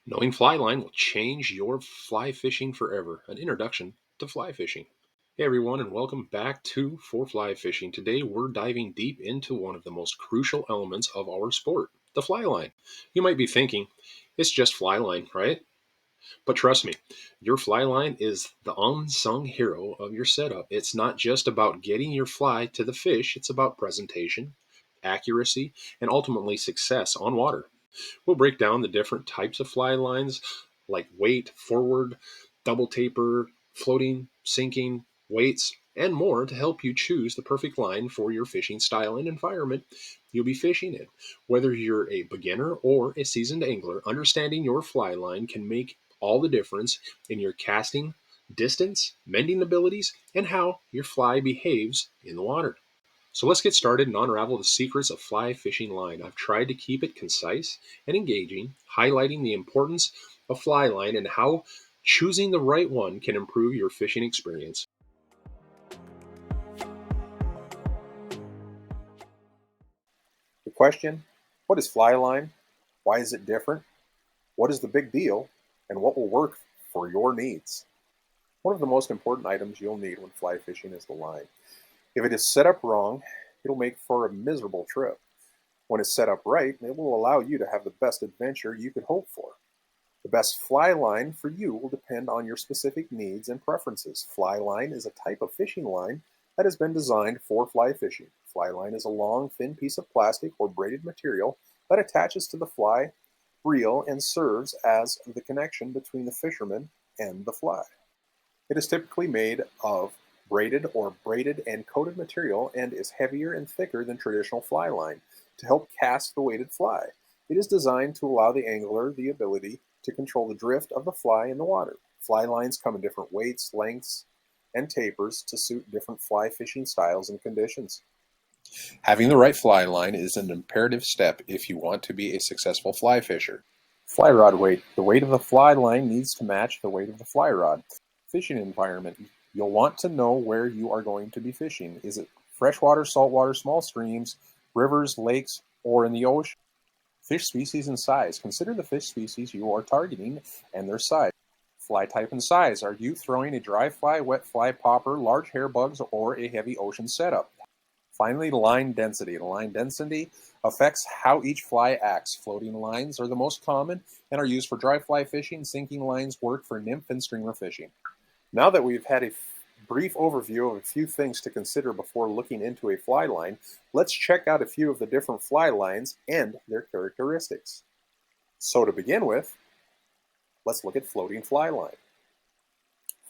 Knowing fly line will change your fly fishing forever. An introduction to fly fishing. Hey everyone, and welcome back to For Fly Fishing. Today we're diving deep into one of the most crucial elements of our sport, the fly line. You might be thinking, it's just fly line, right? But trust me, your fly line is the unsung hero of your setup. It's not just about getting your fly to the fish, it's about presentation, accuracy, and ultimately success on water. We'll break down the different types of fly lines like weight, forward, double taper, floating, sinking, weights, and more to help you choose the perfect line for your fishing style and environment you'll be fishing in. Whether you're a beginner or a seasoned angler, understanding your fly line can make all the difference in your casting, distance, mending abilities, and how your fly behaves in the water. So let's get started and unravel the secrets of fly fishing line. I've tried to keep it concise and engaging, highlighting the importance of fly line and how choosing the right one can improve your fishing experience. The question, what is fly line? Why is it different? What is the big deal? And what will work for your needs? One of the most important items you'll need when fly fishing is the line. If it is set up wrong, it'll make for a miserable trip. When it's set up right, it will allow you to have the best adventure you could hope for. The best fly line for you will depend on your specific needs and preferences. Fly line is a type of fishing line that has been designed for fly fishing. Fly line is a long, thin piece of plastic or braided material that attaches to the fly reel and serves as the connection between the fisherman and the fly. It is typically made of braided and coated material and is heavier and thicker than traditional fly line to help cast the weighted fly. It is designed to allow the angler the ability to control the drift of the fly in the water. Fly lines come in different weights, lengths, and tapers to suit different fly fishing styles and conditions. Having the right fly line is an imperative step if you want to be a successful fly fisher. Fly rod weight. The weight of the fly line needs to match the weight of the fly rod. Fishing environment. You'll want to know where you are going to be fishing. Is it freshwater, saltwater, small streams, rivers, lakes, or in the ocean? Fish species and size. Consider the fish species you are targeting and their size. Fly type and size. Are you throwing a dry fly, wet fly, popper, large hair bugs, or a heavy ocean setup? Finally, line density. The line density affects how each fly acts. Floating lines are the most common and are used for dry fly fishing. Sinking lines work for nymph and streamer fishing. Now that we've had a brief overview of a few things to consider before looking into a fly line, let's check out a few of the different fly lines and their characteristics. So to begin with, let's look at floating fly line.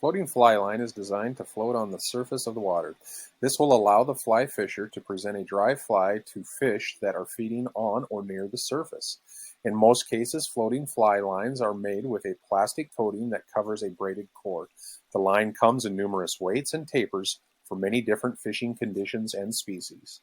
Floating fly line is designed to float on the surface of the water. This will allow the fly fisher to present a dry fly to fish that are feeding on or near the surface. In most cases, floating fly lines are made with a plastic coating that covers a braided cord. The line comes in numerous weights and tapers for many different fishing conditions and species.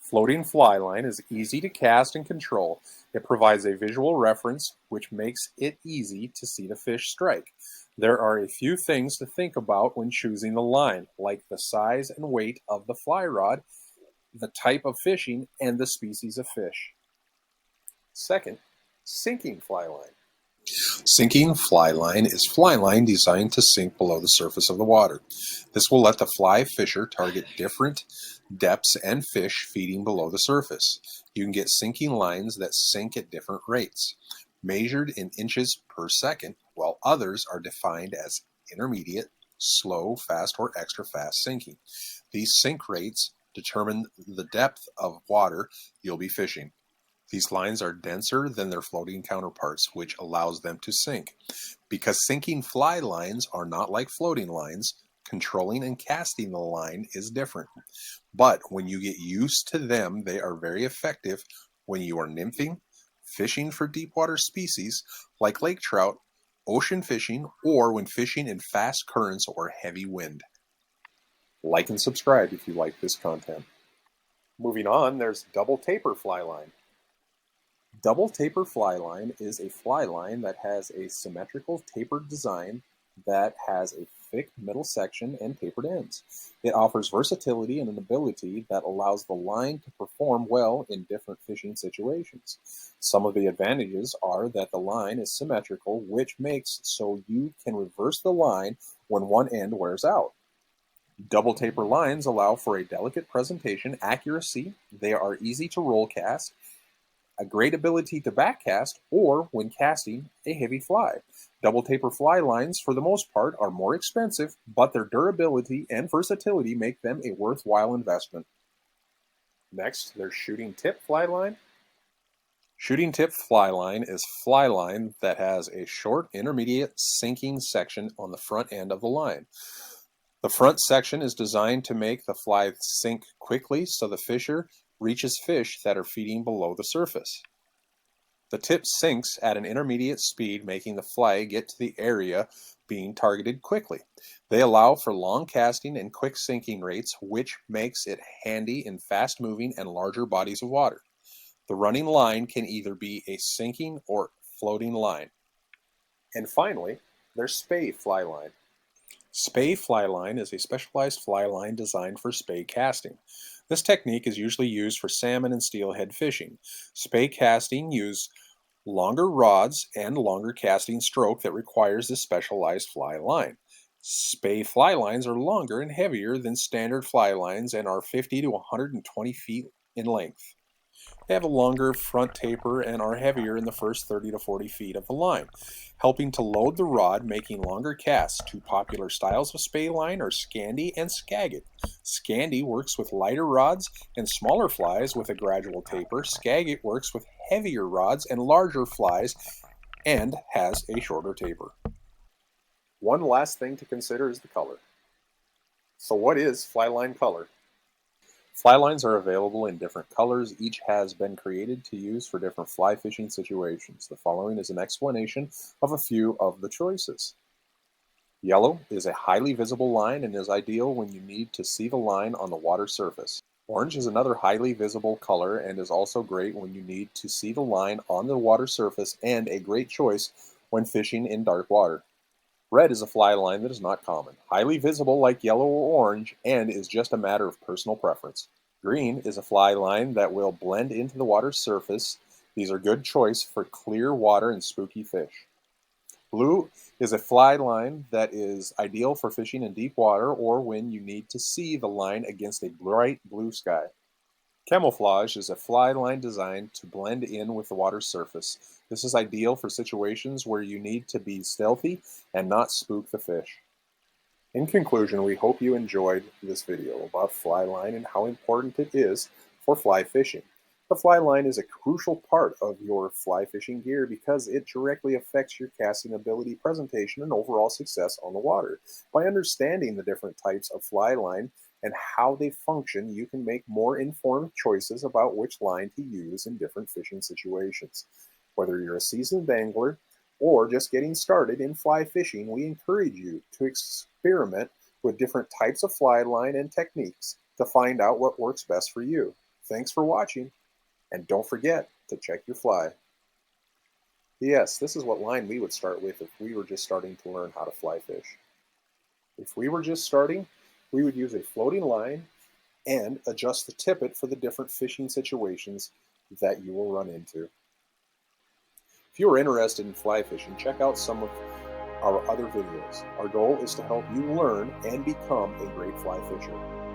Floating fly line is easy to cast and control. It provides a visual reference, which makes it easy to see the fish strike. There are a few things to think about when choosing the line, like the size and weight of the fly rod, the type of fishing, and the species of fish. Second, sinking fly line. Sinking fly line is fly line designed to sink below the surface of the water. This will let the fly fisher target different depths and fish feeding below the surface. You can get sinking lines that sink at different rates, measured in inches per second, while others are defined as intermediate, slow, fast, or extra fast sinking. These sink rates determine the depth of water you'll be fishing. These lines are denser than their floating counterparts, which allows them to sink. Because sinking fly lines are not like floating lines, controlling and casting the line is different. But when you get used to them, they are very effective when you are nymphing, fishing for deep water species like lake trout, ocean fishing, or when fishing in fast currents or heavy wind. Like and subscribe if you like this content. Moving on, there's double taper fly line. Double taper fly line is a fly line that has a symmetrical tapered design that has a thick middle section and tapered ends. It offers versatility and an ability that allows the line to perform well in different fishing situations. Some of the advantages are that the line is symmetrical, which makes so you can reverse the line when one end wears out. Double taper lines allow for a delicate presentation accuracy. They are easy to roll cast, a great ability to backcast, or when casting a heavy fly. Double taper fly lines, for the most part, are more expensive, but their durability and versatility make them a worthwhile investment. Next, there's shooting tip fly line. Shooting tip fly line is fly line that has a short intermediate sinking section on the front end of the line. The front section is designed to make the fly sink quickly so the fisher reaches fish that are feeding below the surface. The tip sinks at an intermediate speed, making the fly get to the area being targeted quickly. They allow for long casting and quick sinking rates, which makes it handy in fast-moving and larger bodies of water. The running line can either be a sinking or floating line. And finally, there's Spey fly line. Spey fly line is a specialized fly line designed for spey casting. This technique is usually used for salmon and steelhead fishing. Spey casting use longer rods and longer casting stroke that requires this specialized fly line. Spey fly lines are longer and heavier than standard fly lines and are 50 to 120 feet in length. They have a longer front taper and are heavier in the first 30 to 40 feet of the line, helping to load the rod, making longer casts. Two popular styles of spey line are Scandi and Skagit. Scandi works with lighter rods and smaller flies with a gradual taper. Skagit works with heavier rods and larger flies and has a shorter taper. One last thing to consider is the color. So what is fly line color? Fly lines are available in different colors. Each has been created to use for different fly fishing situations. The following is an explanation of a few of the choices. Yellow is a highly visible line and is ideal when you need to see the line on the water surface. Orange is another highly visible color and is also great when you need to see the line on the water surface and a great choice when fishing in dark water. Red is a fly line that is not common, highly visible like yellow or orange, and is just a matter of personal preference. Green is a fly line that will blend into the water's surface. These are good choice for clear water and spooky fish. Blue is a fly line that is ideal for fishing in deep water or when you need to see the line against a bright blue sky. Camouflage is a fly line designed to blend in with the water's surface. This is ideal for situations where you need to be stealthy and not spook the fish. In conclusion, we hope you enjoyed this video about fly line and how important it is for fly fishing. The fly line is a crucial part of your fly fishing gear because it directly affects your casting ability, presentation, and overall success on the water. By understanding the different types of fly line and how they function, you can make more informed choices about which line to use in different fishing situations. Whether you're a seasoned angler or just getting started in fly fishing, we encourage you to experiment with different types of fly line and techniques to find out what works best for you. Thanks for watching, and don't forget to check your fly. Yes, this is what line we would start with if we were just starting to learn how to fly fish. If we were just starting, we would use a floating line and adjust the tippet for the different fishing situations that you will run into. If you are interested in fly fishing, check out some of our other videos. Our goal is to help you learn and become a great fly fisher.